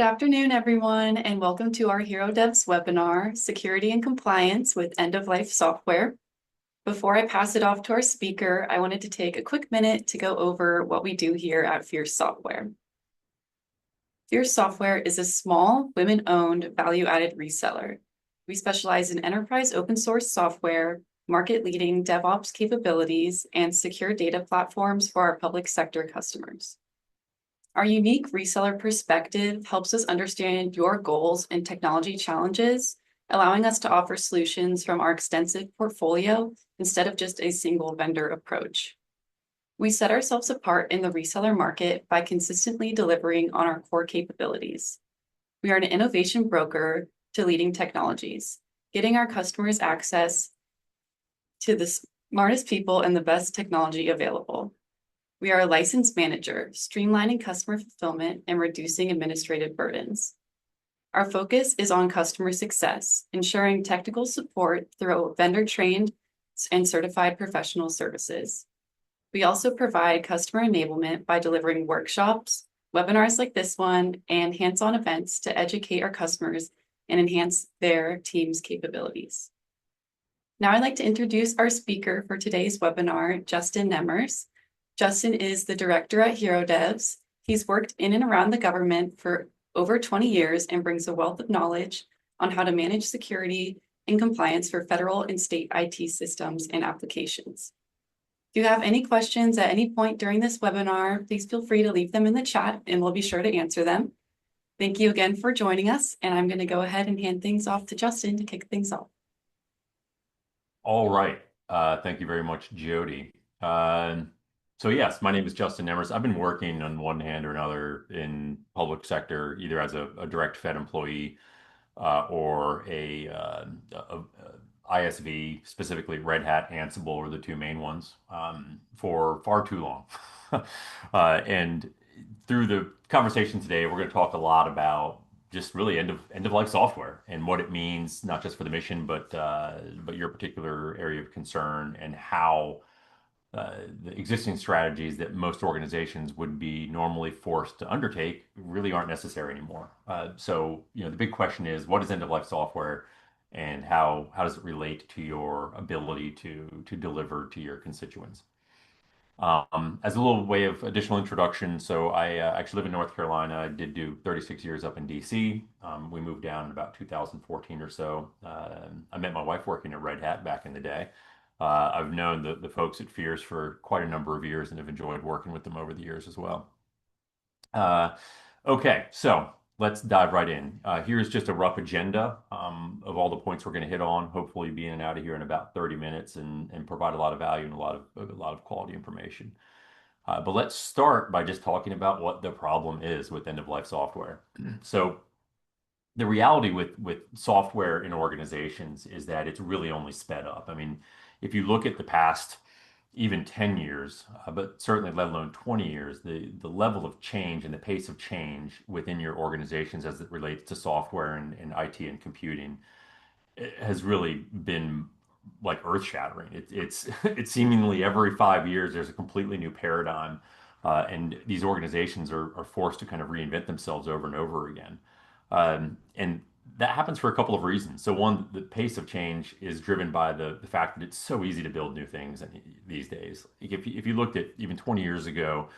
Good afternoon, everyone, and welcome to our HeroDevs webinar, Security and Compliance with End-of-Life Software. Before I pass it off to our speaker, I wanted to take a quick minute to go over what we do here at Fierce Software. Fierce Software is a small, women-owned, value-added reseller. We specialize in enterprise open-source software, market-leading DevOps capabilities, and secure data platforms for our public sector customers. Our unique reseller perspective helps us understand your goals and technology challenges, allowing us to offer solutions from our extensive portfolio instead of just a single vendor approach. We set ourselves apart in the reseller market by consistently delivering on our core capabilities. We are an innovation broker to leading technologies, getting our customers access to the smartest people and the best technology available. We are a licensed manager, streamlining customer fulfillment and reducing administrative burdens. Our focus is on customer success, ensuring technical support through vendor-trained and certified professional services. We also provide customer enablement by delivering workshops, webinars like this one, and hands-on events to educate our customers and enhance their team's capabilities. Now I'd like to introduce our speaker for today's webinar, Justin Nemers. Justin is the director at HeroDevs. He's worked in and around the government for over 20 years and brings a wealth of knowledge on how to manage security and compliance for federal and state IT systems and applications. If you have any questions at any point during this webinar, please feel free to leave them in the chat and we'll be sure to answer them. Thank you again for joining us, and I'm going to go ahead and hand things off to Justin to kick things off. All right. Thank you very much, Jody. So yes, my name is Justin Nemers. I've been working on one hand or another in public sector, either as a direct Fed employee or a ISV, specifically Red Hat, Ansible are the two main ones, for far too long. And through the conversation today, we're going to talk a lot about just really end of life software and what it means, not just for the mission, but your particular area of concern and how the existing strategies that most organizations would be normally forced to undertake really aren't necessary anymore. So, the big question is, what is end-of-life software, and how does it relate to your ability to deliver to your constituents? As a little way of additional introduction, so I actually live in North Carolina. I did do 36 years up in DC. We moved down in about 2014 or so. I met my wife working at Red Hat back in the day. I've known the folks at Fierce for quite a number of years and have enjoyed working with them over the years as well. Okay, so let's dive right in. Here's just a rough agenda of all the points we're going to hit on. Hopefully, be in and out of here in about 30 minutes and provide a lot of value and a lot of quality information. But let's start by just talking about what the problem is with end-of-life software. So the reality with software in organizations is that it's really only sped up. I mean, if you look at the past even 10 years, but certainly let alone 20 years, the level of change and the pace of change within your organizations as it relates to software and IT and computing has really been like earth-shattering. It's seemingly every 5 years there's a completely new paradigm, and these organizations are forced to kind of reinvent themselves over and over again. And that happens for a couple of reasons. So one, the pace of change is driven by the fact that it's so easy to build new things these days. If you looked at even 20 years ago,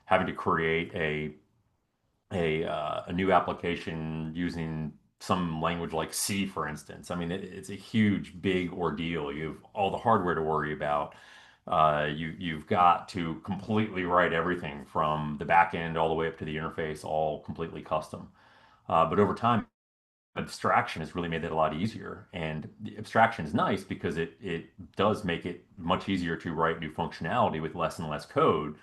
having to create a new application using some language like C, for instance, I mean, it's a huge, big ordeal. You have all the hardware to worry about. You've got to completely write everything from the back end all the way up to the interface, all completely custom. But over time, abstraction has really made that a lot easier. And the abstraction is nice because it does make it much easier to write new functionality with less and less code.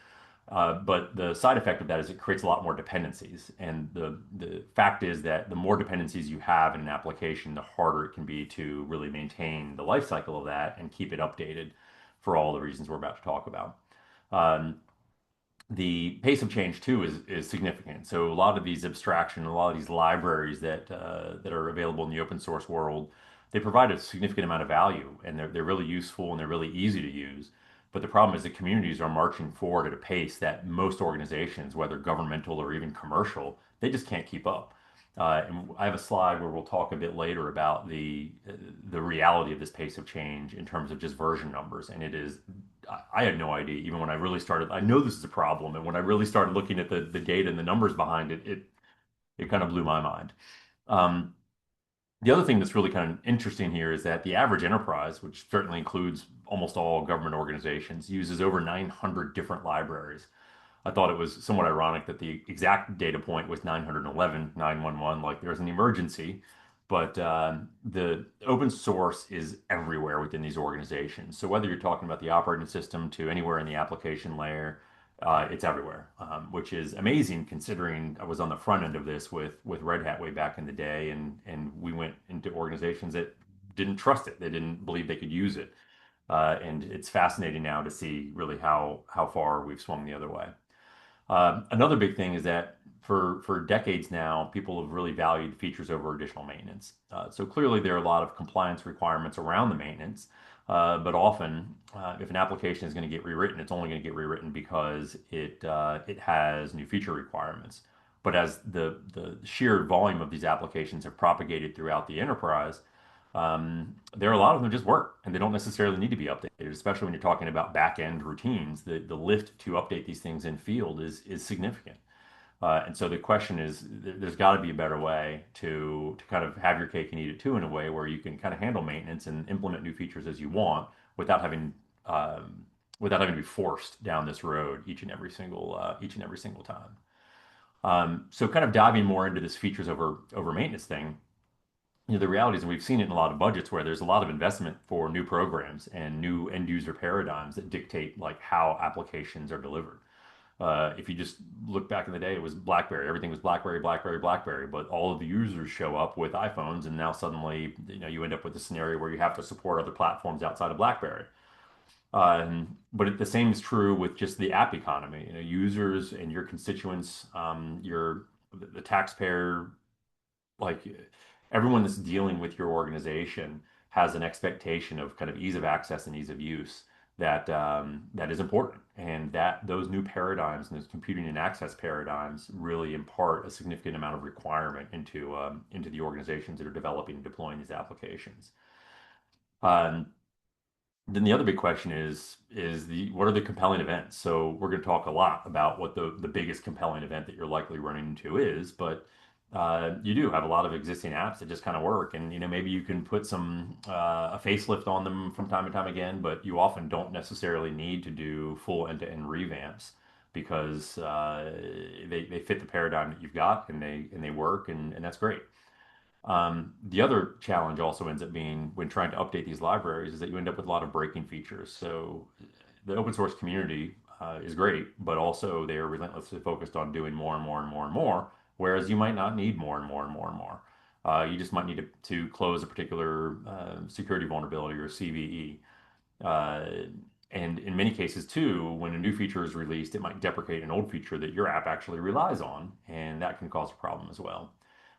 But the side effect of that is it creates a lot more dependencies. And the fact is that the more dependencies you have in an application, the harder it can be to really maintain the life cycle of that and keep it updated for all the reasons we're about to talk about. The pace of change too is significant. So a lot of these abstraction, a lot of these libraries that are available in the open source world, they provide a significant amount of value, and they're really useful and they're really easy to use. But the problem is the communities are marching forward at a pace that most organizations, whether governmental or even commercial, they just can't keep up. And I have a slide where we'll talk a bit later about the reality of this pace of change in terms of just version numbers. And it is, I had no idea even when I really started. I know this is a problem, and when I really started looking at the data and the numbers behind it, it kind of blew my mind. Um, the other thing that's really kind of interesting here is that the average enterprise, which certainly includes almost all government organizations, uses over 900 different libraries. I thought it was somewhat ironic that the exact data point was 911, 911, like there's an emergency. But the open source is everywhere within these organizations. So whether you're talking about the operating system to anywhere in the application layer, it's everywhere, which is amazing considering I was on the front end of this with Red Hat way back in the day, and we went into organizations that didn't trust it. They didn't believe they could use it. And it's fascinating now to see really how far we've swung the other way. Another big thing is that for decades now, people have really valued features over additional maintenance. So clearly, there are a lot of compliance requirements around the maintenance, but often, if an application is going to get rewritten, it's only going to get rewritten because it has new feature requirements. But as the sheer volume of these applications have propagated throughout the enterprise, there are a lot of them that just work and they don't necessarily need to be updated, especially when you're talking about back-end routines. The lift to update these things in field is significant. And so the question is, there's got to be a better way to kind of have your cake and eat it too, in a way where you can kind of handle maintenance and implement new features as you want without having to be forced down this road each and every single time. So kind of diving more into this features over maintenance thing, the reality is, and we've seen it in a lot of budgets where there's a lot of investment for new programs and new end user paradigms that dictate like how applications are delivered. If you just look back in the day, it was BlackBerry. Everything was BlackBerry, BlackBerry, BlackBerry. But all of the users show up with iPhones, and now suddenly, you end up with a scenario where you have to support other platforms outside of BlackBerry. But the same is true with just the app economy. Users and your constituents, the taxpayer, like everyone that's dealing with your organization has an expectation of kind of ease of access and ease of use that is important, and that those new paradigms and those computing and access paradigms really impart a significant amount of requirement into the organizations that are developing and deploying these applications. Um, then the other big question is the what are the compelling events? So we're going to talk a lot about what the biggest compelling event that you're likely running into is, but you do have a lot of existing apps that just kind of work, and maybe you can put a facelift on them from time to time again, but you often don't necessarily need to do full end-to-end revamps because they fit the paradigm that you've got and they work, and that's great. The other challenge also ends up being when trying to update these libraries is that you end up with a lot of breaking features. So the open source community is great, but also they are relentlessly focused on doing more and more and more and more, whereas you might not need more and more and more and more. You just might need to close a particular security vulnerability or CVE. Uh, and in many cases, too, when a new feature is released, it might deprecate an old feature that your app actually relies on, and that can cause a problem as well.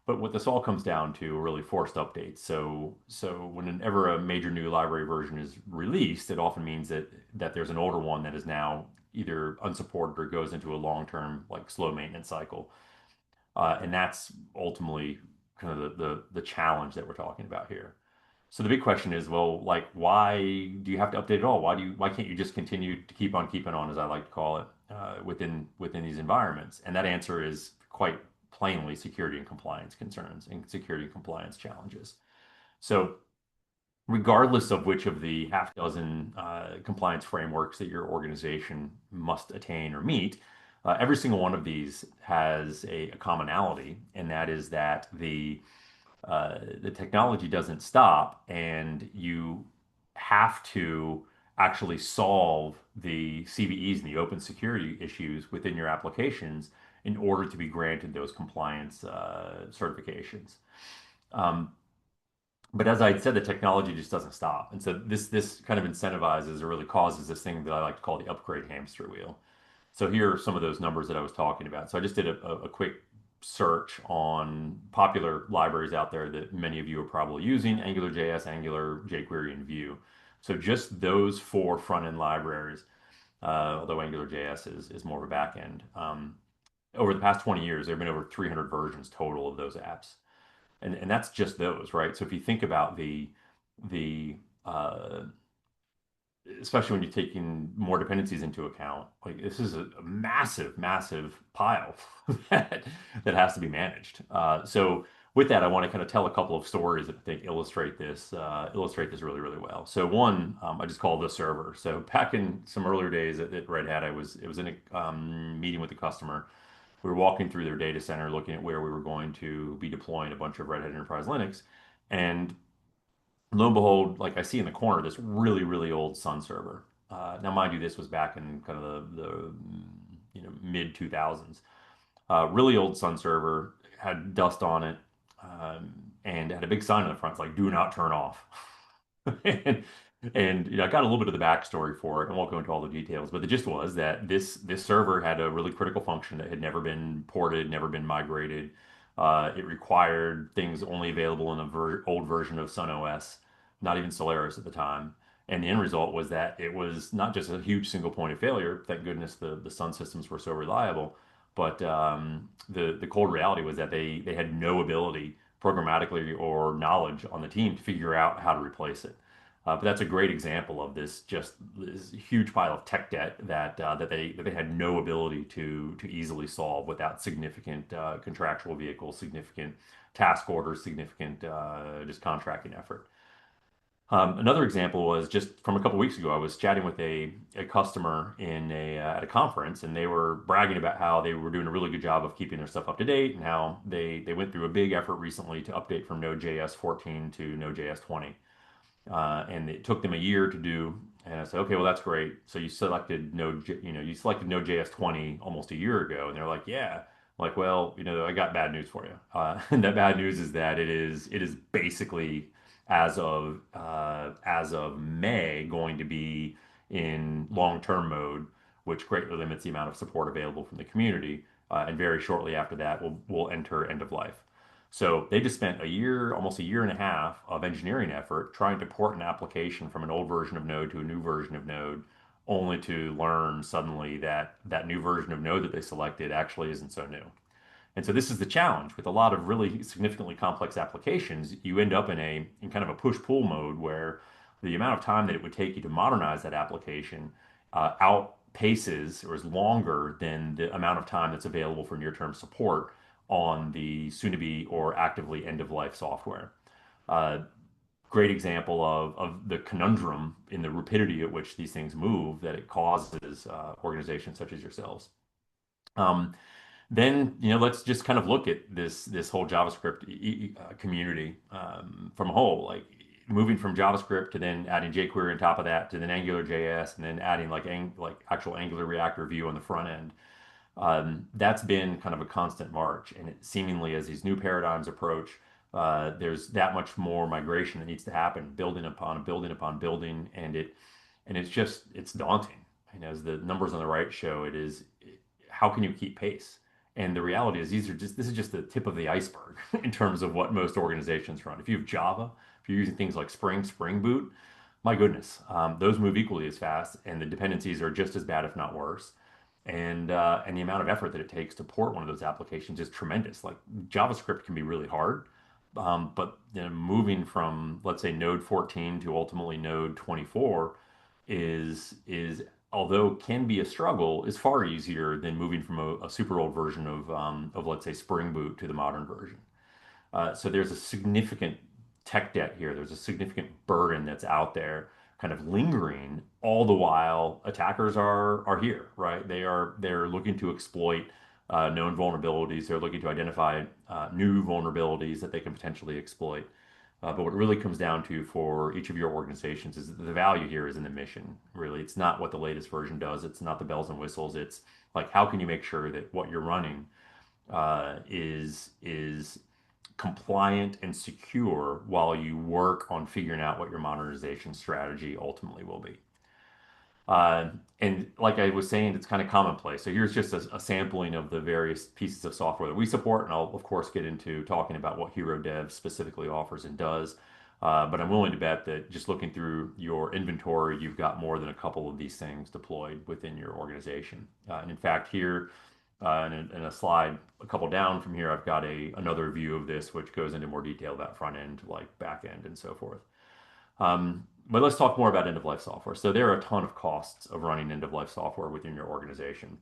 But what this all comes down to are really forced updates. So whenever a major new library version is released, it often means that there's an older one that is now either unsupported or goes into a long-term, like slow maintenance cycle. And that's ultimately kind of the challenge that we're talking about here. So the big question is, well, like, why do you have to update at all? Why can't you just continue to keep on keeping on, as I like to call it, within these environments? And that answer is quite plainly security and compliance concerns and security and compliance challenges. So regardless of which of the half dozen compliance frameworks that your organization must attain or meet, every single one of these has a commonality, and that is that the technology doesn't stop, and you have to actually solve the CVEs and the open security issues within your applications in order to be granted those compliance certifications. Um, but as I said, the technology just doesn't stop, and so this kind of incentivizes or really causes this thing that I like to call the upgrade hamster wheel. So here are some of those numbers that I was talking about. So I just did a quick search on popular libraries out there that many of you are probably using: AngularJS, Angular, jQuery, and Vue. So just those four front-end libraries, although AngularJS is more of a back-end. over the past 20 years, there have been over 300 versions total of those apps. And that's just those, right? So if you think about the especially when you're taking more dependencies into account, like this is a massive, massive pile that that has to be managed. So with that, I want to kind of tell a couple of stories that I think illustrate this really, really well. So one, I just call the server. So back in some earlier days at Red Hat, it was in a meeting with the customer. We were walking through their data center, looking at where we were going to be deploying a bunch of Red Hat Enterprise Linux, and lo and behold, like I see in the corner this really, really old Sun server. Now, mind you, this was back in kind of the mid 2000s. Really old Sun server had dust on it, and had a big sign on the front, it's like "Do not turn off." and, I got a little bit of the backstory for it, and won't go into all the details. But the gist was that this server had a really critical function that had never been ported, never been migrated. It required things only available in a old version of Sun OS, not even Solaris at the time. And the end result was that it was not just a huge single point of failure. Thank goodness the Sun systems were so reliable. But the cold reality was that they had no ability programmatically or knowledge on the team to figure out how to replace it. But that's a great example of this huge pile of tech debt that they had no ability to easily solve without significant contractual vehicles, significant task orders, significant just contracting effort. Another example was just from a couple weeks ago. I was chatting with a customer at a conference, and they were bragging about how they were doing a really good job of keeping their stuff up to date, and how they went through a big effort recently to update from Node.js 14 to Node.js 20. And it took them a year to do. And I said, okay, well, that's great. So you selected Node.js 20 almost a year ago. And they're like, yeah. I'm like, well, I got bad news for you. And that bad news is that it is basically as of May going to be in long-term mode, which greatly limits the amount of support available from the community. And very shortly after that, we'll enter end of life. So they just spent a year, almost a year and a half of engineering effort trying to port an application from an old version of Node to a new version of Node, only to learn suddenly that that new version of Node that they selected actually isn't so new. And so this is the challenge with a lot of really significantly complex applications. You end up in kind of a push-pull mode where the amount of time that it would take you to modernize that application outpaces or is longer than the amount of time that's available for near-term support on the soon-to-be or actively end-of-life software. Uh, Great example of the conundrum in the rapidity at which these things move that it causes organizations such as yourselves. Um, then let's just kind of look at this whole JavaScript community from a whole, like moving from JavaScript to then adding jQuery on top of that to then AngularJS and then adding like actual Angular Reactor view on the front end. That's been kind of a constant march, and it seemingly as these new paradigms approach, there's that much more migration that needs to happen, building upon building upon building, and it's daunting. And as the numbers on the right show, how can you keep pace? And the reality is this is just the tip of the iceberg in terms of what most organizations run. If you have Java, if you're using things like Spring Boot, my goodness, those move equally as fast, and the dependencies are just as bad, if not worse. And the amount of effort that it takes to port one of those applications is tremendous. Like JavaScript can be really hard, but moving from, let's say, Node 14 to ultimately Node 24 is although can be a struggle, is far easier than moving from a super old version of let's say Spring Boot to the modern version. So there's a significant tech debt here. There's a significant burden that's out there, kind of lingering, all the while attackers are here, right? They're looking to exploit known vulnerabilities. They're looking to identify new vulnerabilities that they can potentially exploit. But what it really comes down to for each of your organizations is that the value here is in the mission. Really, it's not what the latest version does. It's not the bells and whistles. It's like how can you make sure that what you're running is compliant and secure while you work on figuring out what your modernization strategy ultimately will be. And like I was saying, it's kind of commonplace. So here's just a sampling of the various pieces of software that we support, and I'll of course get into talking about what HeroDevs specifically offers and does. But I'm willing to bet that just looking through your inventory, you've got more than a couple of these things deployed within your organization. And in fact, here In a slide a couple down from here, I've got another view of this, which goes into more detail about front end, like back end, and so forth. But let's talk more about end of life software. So there are a ton of costs of running end of life software within your organization.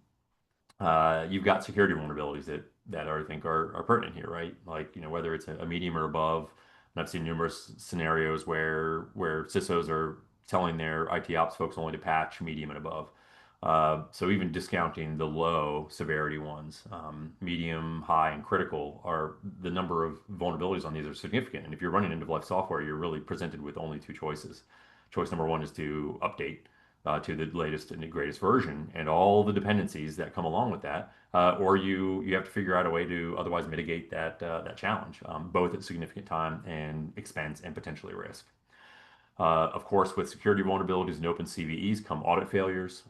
You've got security vulnerabilities that I think are pertinent here, right? Like, whether it's a medium or above. And I've seen numerous scenarios where CISOs are telling their IT ops folks only to patch medium and above. So even discounting the low severity ones, medium, high, and critical, are the number of vulnerabilities on these are significant. And if you're running end of life software, you're really presented with only two choices. Choice number one is to update to the latest and the greatest version and all the dependencies that come along with that, or you have to figure out a way to otherwise mitigate that challenge, both at significant time and expense and potentially risk. Of course, with security vulnerabilities and open CVEs come audit failures.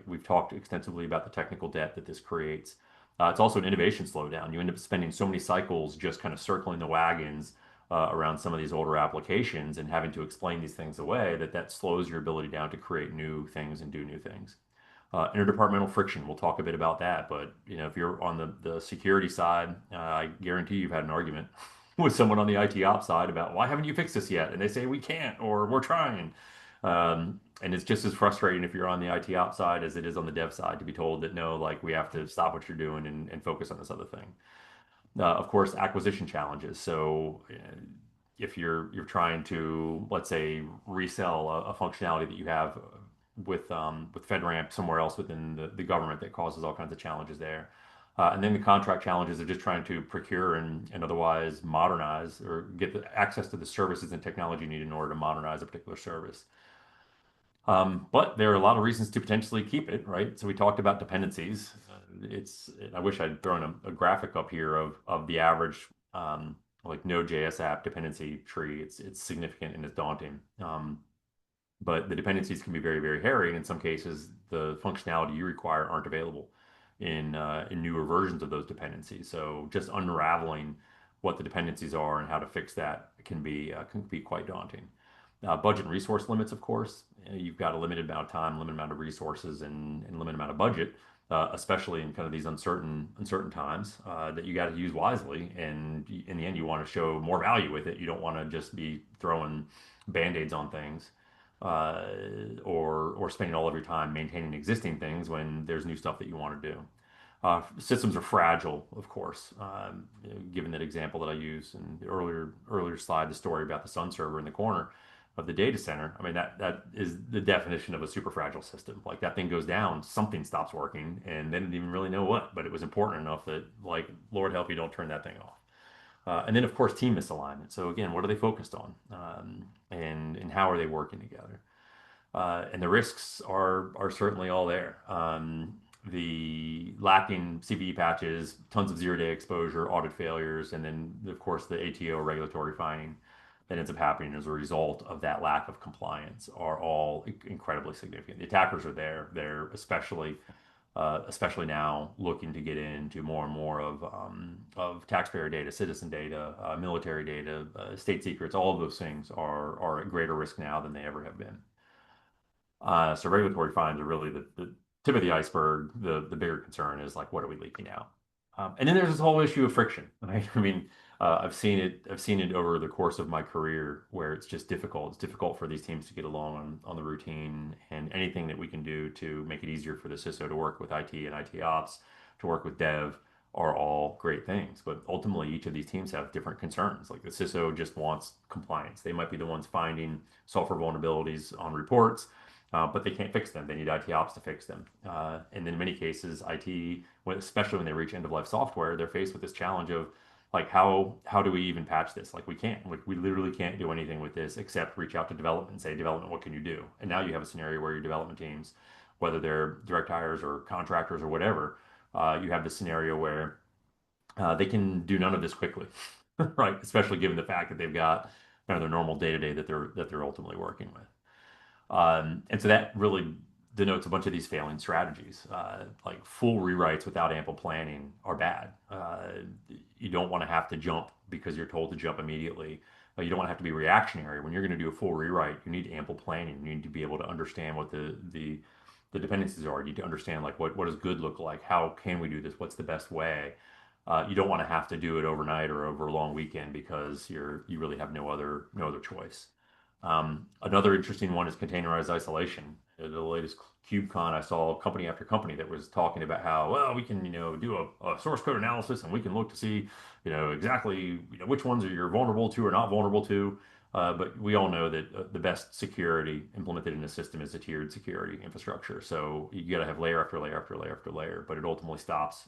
We've talked extensively about the technical debt that this creates. It's also an innovation slowdown. You end up spending so many cycles just kind of circling the wagons around some of these older applications and having to explain these things away that slows your ability down to create new things and do new things. Interdepartmental friction, we'll talk a bit about that. But if you're on the security side, I guarantee you've had an argument with someone on the IT ops side about why haven't you fixed this yet? And they say we can't or we're trying. And it's just as frustrating if you're on the IT ops side as it is on the dev side to be told that no, like we have to stop what you're doing and focus on this other thing. Of course, acquisition challenges. So if you're trying to, let's say, resell a functionality that you have with FedRAMP somewhere else within the government, that causes all kinds of challenges there. And then the contract challenges of just trying to procure and otherwise modernize or get the access to the services and technology needed in order to modernize a particular service. But there are a lot of reasons to potentially keep it, right? So we talked about dependencies. I wish I'd thrown a graphic up here of the average like Node.JS app dependency tree. It's significant and it's daunting. But the dependencies can be very, very hairy, and in some cases, the functionality you require aren't available in newer versions of those dependencies. So just unraveling what the dependencies are and how to fix that can be quite daunting. Budget and resource limits, of course. You've got a limited amount of time, limited amount of resources, and limited amount of budget, especially in kind of these uncertain times that you got to use wisely. And in the end, you want to show more value with it. You don't want to just be throwing band-aids on things or spending all of your time maintaining existing things when there's new stuff that you want to do. Systems are fragile, of course. Given that example that I used in the earlier slide, the story about the Sun server in the corner of the data center. I mean, that is the definition of a super fragile system. Like that thing goes down, something stops working, and they didn't even really know what, but it was important enough that, like, Lord help you, don't turn that thing off. And then, of course, team misalignment. So again, what are they focused on, and how are they working together? And the risks are certainly all there. The lacking CVE patches, tons of zero-day exposure, audit failures, and then, of course, the ATO regulatory finding that ends up happening as a result of that lack of compliance are all incredibly significant. The attackers are there. They're especially now looking to get into more and more of taxpayer data, citizen data, military data, state secrets. All of those things are at greater risk now than they ever have been. So regulatory fines are really the tip of the iceberg. The bigger concern is like, what are we leaking out? And then there's this whole issue of friction, right? I mean, I've seen it over the course of my career where it's just difficult. It's difficult for these teams to get along on the routine, and anything that we can do to make it easier for the CISO to work with IT and IT ops, to work with dev, are all great things. But ultimately, each of these teams have different concerns. Like the CISO just wants compliance. They might be the ones finding software vulnerabilities on reports, but they can't fix them. They need IT ops to fix them. And in many cases, IT, especially when they reach end of life software, they're faced with this challenge of like, how do we even patch this? Like, we can't. Like, we literally can't do anything with this except reach out to development and say, development, what can you do? And now you have a scenario where your development teams, whether they're direct hires or contractors or whatever, you have this scenario where they can do none of this quickly, right? Especially given the fact that they've got kind of their normal day-to-day that they're ultimately working with. And so that really denotes a bunch of these failing strategies. Like full rewrites without ample planning are bad. You don't want to have to jump because you're told to jump immediately. You don't want to have to be reactionary. When you're going to do a full rewrite, you need ample planning. You need to be able to understand what the the dependencies are. You need to understand like what does good look like? How can we do this? What's the best way? You don't want to have to do it overnight or over a long weekend because you really have no other choice. Another interesting one is containerized isolation. At the latest KubeCon, I saw company after company that was talking about how, well, we can, do a source code analysis and we can look to see, exactly, which ones are you're vulnerable to or not vulnerable to. But we all know that the best security implemented in a system is a tiered security infrastructure. So you got to have layer after layer after layer after layer, but it ultimately stops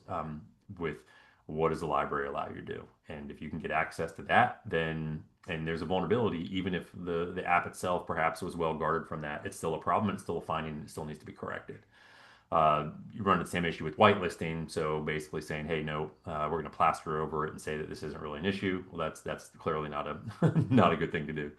with what does the library allow you to do? And if you can get access to that, then and there's a vulnerability, even if the app itself perhaps was well guarded from that, it's still a problem, it's still a finding, it still needs to be corrected. You run the same issue with whitelisting, so basically saying, hey, no, we're going to plaster over it and say that this isn't really an issue. Well, that's clearly not a not a good thing to do.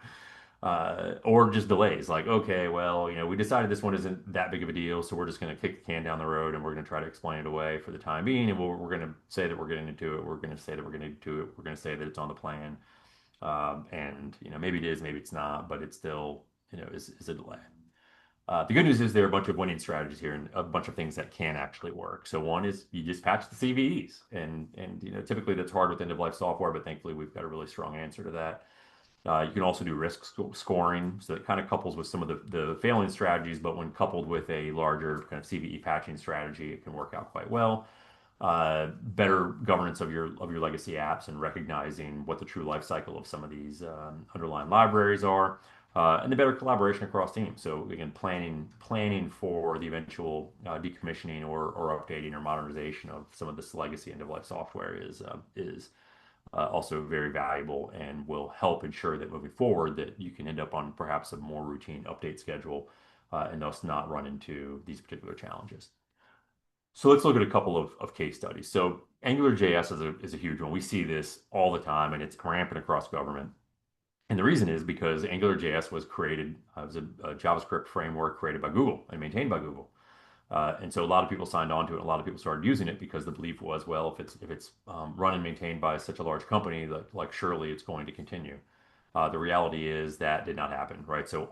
Or just delays, like, okay, well, we decided this one isn't that big of a deal, so we're just going to kick the can down the road and we're going to try to explain it away for the time being, and we're going to say that we're getting into it. We're going to say that we're getting into it. We're going to say that it's on the plan. And maybe it is, maybe it's not, but it's still is a delay. The good news is there are a bunch of winning strategies here and a bunch of things that can actually work. So one is you just patch the CVEs, and typically that's hard with end of life software, but thankfully we've got a really strong answer to that. You can also do risk scoring, so it kind of couples with some of the failing strategies, but when coupled with a larger kind of CVE patching strategy, it can work out quite well. Better governance of your legacy apps and recognizing what the true life cycle of some of these underlying libraries are, and the better collaboration across teams. So again, planning for the eventual decommissioning or updating or modernization of some of this legacy end of life software is also very valuable and will help ensure that moving forward that you can end up on perhaps a more routine update schedule and thus not run into these particular challenges. So let's look at a couple of case studies. So AngularJS is a huge one. We see this all the time, and it's rampant across government. And the reason is because AngularJS was created as a JavaScript framework created by Google and maintained by Google. And so a lot of people signed on to it. A lot of people started using it because the belief was, well, if it's run and maintained by such a large company, like surely it's going to continue. The reality is that did not happen, right? So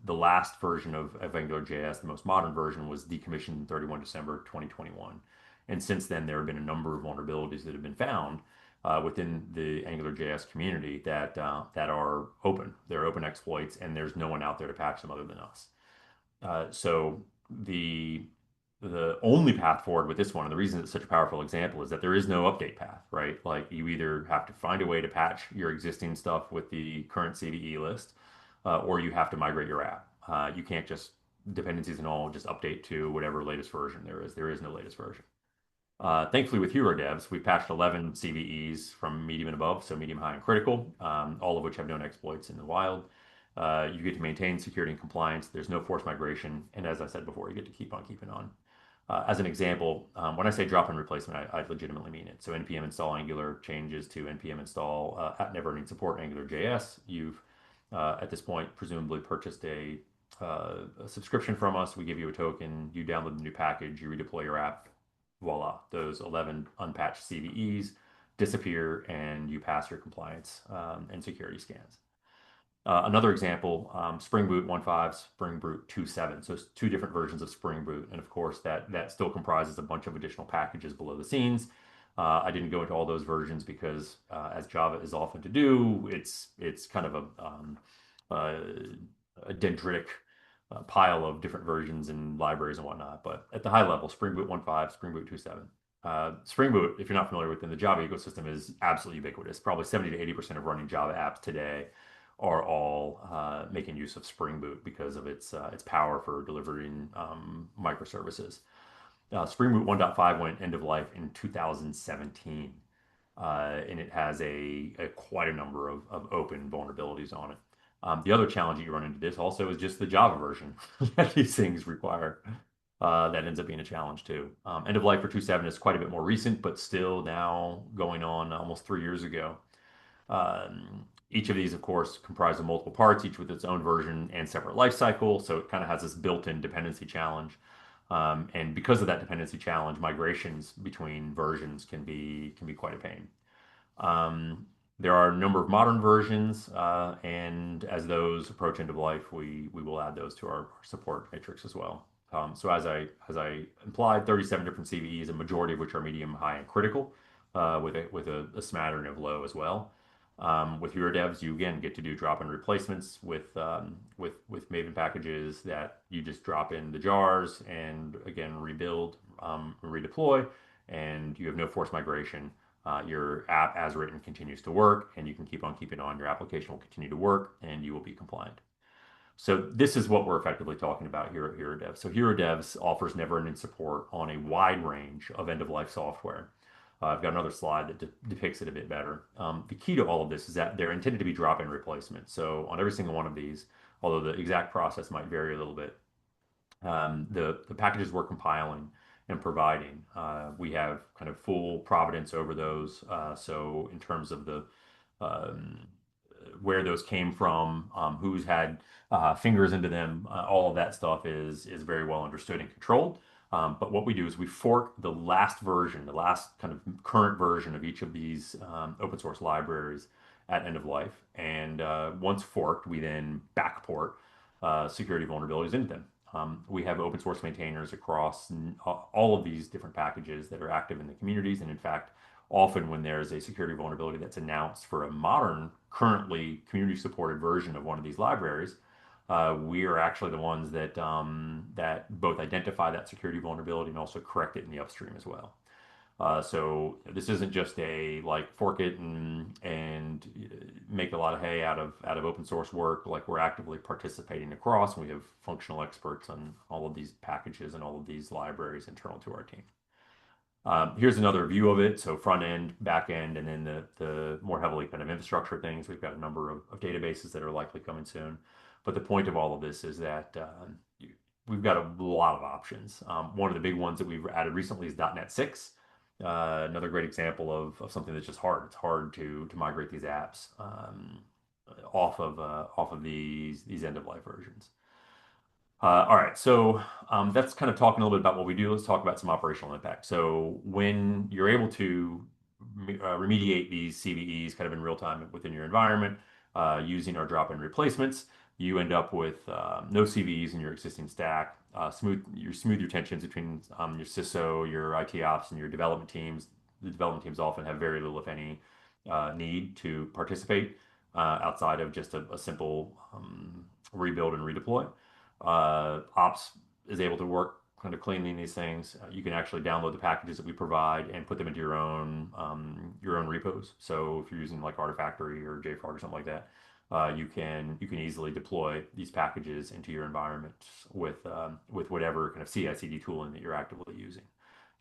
the last version of AngularJS, the most modern version, was decommissioned 31 December 2021. And since then, there have been a number of vulnerabilities that have been found within the AngularJS community that are open. They're open exploits, and there's no one out there to patch them other than us. So the only path forward with this one, and the reason it's such a powerful example, is that there is no update path, right? Like you either have to find a way to patch your existing stuff with the current CVE list, or you have to migrate your app. You can't just dependencies and all just update to whatever latest version there is. There is no latest version. Thankfully, with HeroDevs, we patched 11 CVEs from medium and above, so medium, high, and critical, all of which have known exploits in the wild. You get to maintain security and compliance. There's no forced migration. And as I said before, you get to keep on keeping on. As an example, when I say drop-in replacement, I legitimately mean it. So npm install Angular changes to npm install at never ending support AngularJS. You've at this point presumably purchased a subscription from us. We give you a token. You download the new package. You redeploy your app. Voila, those 11 unpatched CVEs disappear, and you pass your compliance and security scans. Another example, Spring Boot 1.5, Spring Boot 2.7. So it's two different versions of Spring Boot. And of course, that still comprises a bunch of additional packages below the scenes. I didn't go into all those versions because, as Java is often to do, it's kind of a dendritic pile of different versions and libraries and whatnot. But at the high level, Spring Boot 1.5, Spring Boot 2.7. Spring Boot, if you're not familiar with, in the Java ecosystem, is absolutely ubiquitous. Probably 70 to 80% of running Java apps today are all making use of Spring Boot because of its power for delivering microservices. Spring Boot 1.5 went end of life in 2017, and it has a quite a number of open vulnerabilities on it. The other challenge you run into this also is just the Java version that these things require. That ends up being a challenge too. End of life for 2.7 is quite a bit more recent, but still now going on almost 3 years ago. Each of these, of course, comprise of multiple parts, each with its own version and separate life cycle. So it kind of has this built-in dependency challenge. And because of that dependency challenge, migrations between versions can be quite a pain. There are a number of modern versions, and as those approach end of life, we will add those to our support matrix as well. So as I implied, 37 different CVEs, a majority of which are medium, high, and critical, with a smattering of low as well. With HeroDevs, you again get to do drop-in replacements with Maven packages that you just drop in the jars and again rebuild, redeploy, and you have no forced migration. Your app as written continues to work, and you can keep on keeping on. Your application will continue to work, and you will be compliant. So this is what we're effectively talking about here at HeroDevs. So HeroDevs offers never-ending support on a wide range of end-of-life software. I've got another slide that depicts it a bit better. The key to all of this is that they're intended to be drop-in replacements. So on every single one of these, although the exact process might vary a little bit, the packages we're compiling and providing, we have kind of full providence over those. So in terms of the um, where those came from, who's had fingers into them, all of that stuff is very well understood and controlled. But what we do is we fork the last version, the last kind of current version of each of these open source libraries at end of life. And once forked, we then backport security vulnerabilities into them. We have open source maintainers across all of these different packages that are active in the communities. And in fact, often when there's a security vulnerability that's announced for a modern, currently community supported version of one of these libraries, we are actually the ones that both identify that security vulnerability and also correct it in the upstream as well. So this isn't just a like fork it and make a lot of hay out of open source work. Like we're actively participating across, and we have functional experts on all of these packages and all of these libraries internal to our team. Here's another view of it. So front end, back end, and then the more heavily kind of infrastructure things. We've got a number of databases that are likely coming soon. But the point of all of this is that we've got a lot of options. One of the big ones that we've added recently is .NET 6. Another great example of something that's just hard. It's hard to migrate these apps off of these end of life versions. All right, so that's kind of talking a little bit about what we do. Let's talk about some operational impact. So when you're able to remediate these CVEs kind of in real time within your environment using our drop-in replacements, you end up with no CVEs in your existing stack. Smooth your tensions between your CISO, your ITOps, and your development teams. The development teams often have very little, if any, need to participate outside of just a simple rebuild and redeploy. Ops is able to work kind of cleaning these things. You can actually download the packages that we provide and put them into your own repos. So if you're using like Artifactory or JFrog or something like that, you can easily deploy these packages into your environment with whatever kind of CI/CD tooling that you're actively using,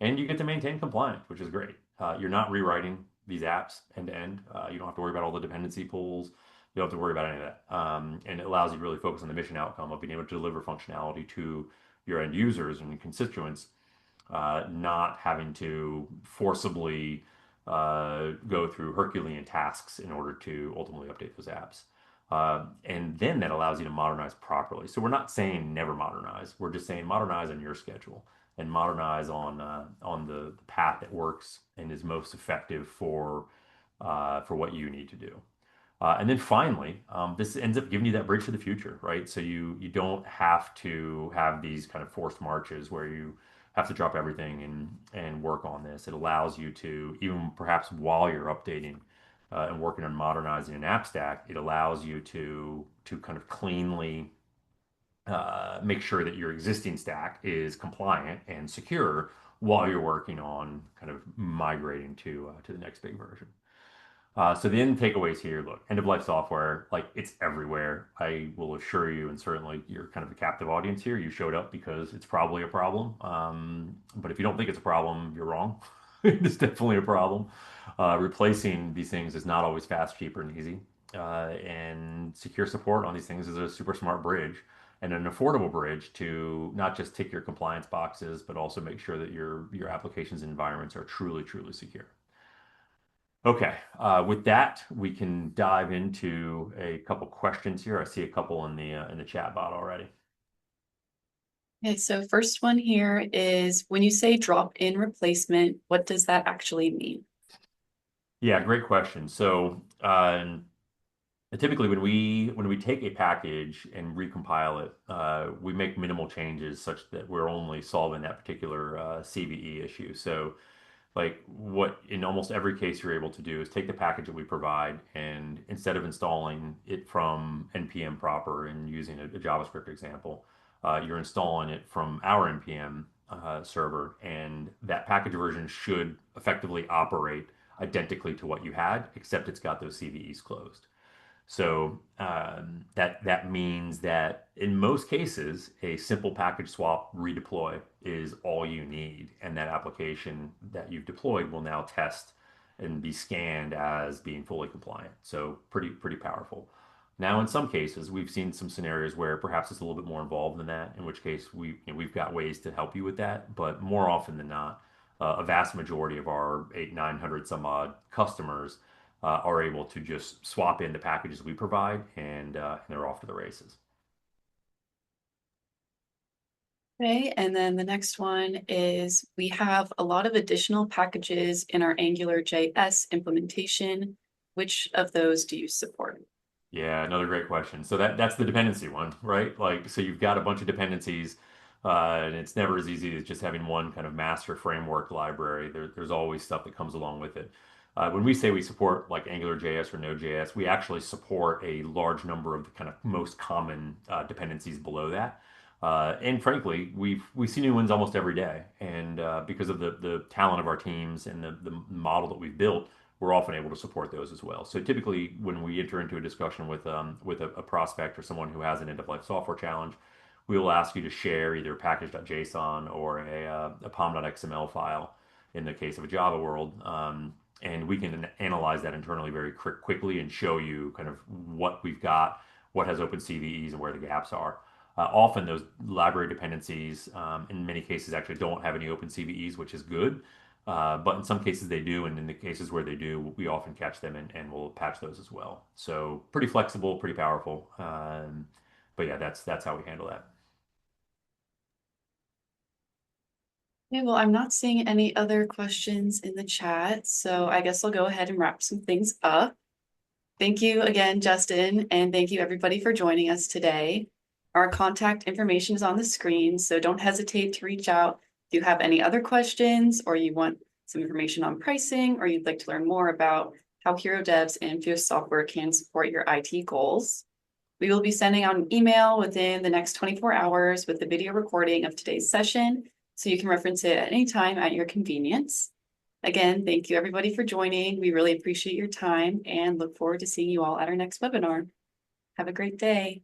and you get to maintain compliance, which is great. You're not rewriting these apps end to end. You don't have to worry about all the dependency pools. You don't have to worry about any of that. And it allows you to really focus on the mission outcome of being able to deliver functionality to your end users and constituents, not having to forcibly go through Herculean tasks in order to ultimately update those apps. And then that allows you to modernize properly. So we're not saying never modernize. We're just saying modernize on your schedule and modernize on the path that works and is most effective for what you need to do. And then finally, this ends up giving you that bridge to the future, right? So you don't have to have these kind of forced marches where you have to drop everything and work on this. It allows you to, even perhaps while you're updating and working on modernizing an app stack, it allows you to kind of cleanly make sure that your existing stack is compliant and secure while you're working on kind of migrating to the next big version. So the end takeaways here, look, end of life software, like it's everywhere. I will assure you, and certainly you're kind of a captive audience here. You showed up because it's probably a problem. But if you don't think it's a problem, you're wrong. It's definitely a problem. Replacing these things is not always fast, cheap, and easy. And secure support on these things is a super smart bridge and an affordable bridge to not just tick your compliance boxes, but also make sure that your applications and environments are truly, truly secure. Okay, with that, we can dive into a couple questions here. I see a couple in the chat bot already. Okay, so first one here is when you say drop-in replacement, what does that actually mean? Yeah, great question. So And typically, when we take a package and recompile it, we make minimal changes such that we're only solving that particular CVE issue. So, like what in almost every case you're able to do is take the package that we provide, and instead of installing it from npm proper and using a JavaScript example, you're installing it from our npm server, and that package version should effectively operate identically to what you had, except it's got those CVEs closed. So that means that in most cases, a simple package swap redeploy is all you need, and that application that you've deployed will now test and be scanned as being fully compliant. So pretty powerful. Now, in some cases, we've seen some scenarios where perhaps it's a little bit more involved than that, in which case we've got ways to help you with that. But more often than not, a vast majority of our 900 some odd customers are able to just swap in the packages we provide, and they're off to the races. Okay, and then the next one is we have a lot of additional packages in our AngularJS implementation. Which of those do you support? Yeah, another great question. So that's the dependency one, right? Like, so you've got a bunch of dependencies, and it's never as easy as just having one kind of master framework library. There's always stuff that comes along with it. When we say we support like AngularJS or Node.JS, we actually support a large number of the kind of most common dependencies below that. And frankly, we see new ones almost every day, and because of the talent of our teams and the model that we've built, we're often able to support those as well. So typically, when we enter into a discussion with a prospect or someone who has an end-of-life software challenge, we will ask you to share either package.json or a pom.xml file in the case of a Java world. And we can analyze that internally very quickly and show you kind of what we've got, what has open CVEs, and where the gaps are. Often those library dependencies, in many cases, actually don't have any open CVEs, which is good. But in some cases they do, and in the cases where they do, we often catch them and we'll patch those as well. So pretty flexible, pretty powerful. But yeah, that's how we handle that. Okay, well, I'm not seeing any other questions in the chat, so I guess I'll go ahead and wrap some things up. Thank you again, Justin, and thank you everybody for joining us today. Our contact information is on the screen, so don't hesitate to reach out if you have any other questions or you want some information on pricing or you'd like to learn more about how HeroDevs and Fierce Software can support your IT goals. We will be sending out an email within the next 24 hours with the video recording of today's session, so you can reference it at any time at your convenience. Again, thank you everybody for joining. We really appreciate your time and look forward to seeing you all at our next webinar. Have a great day.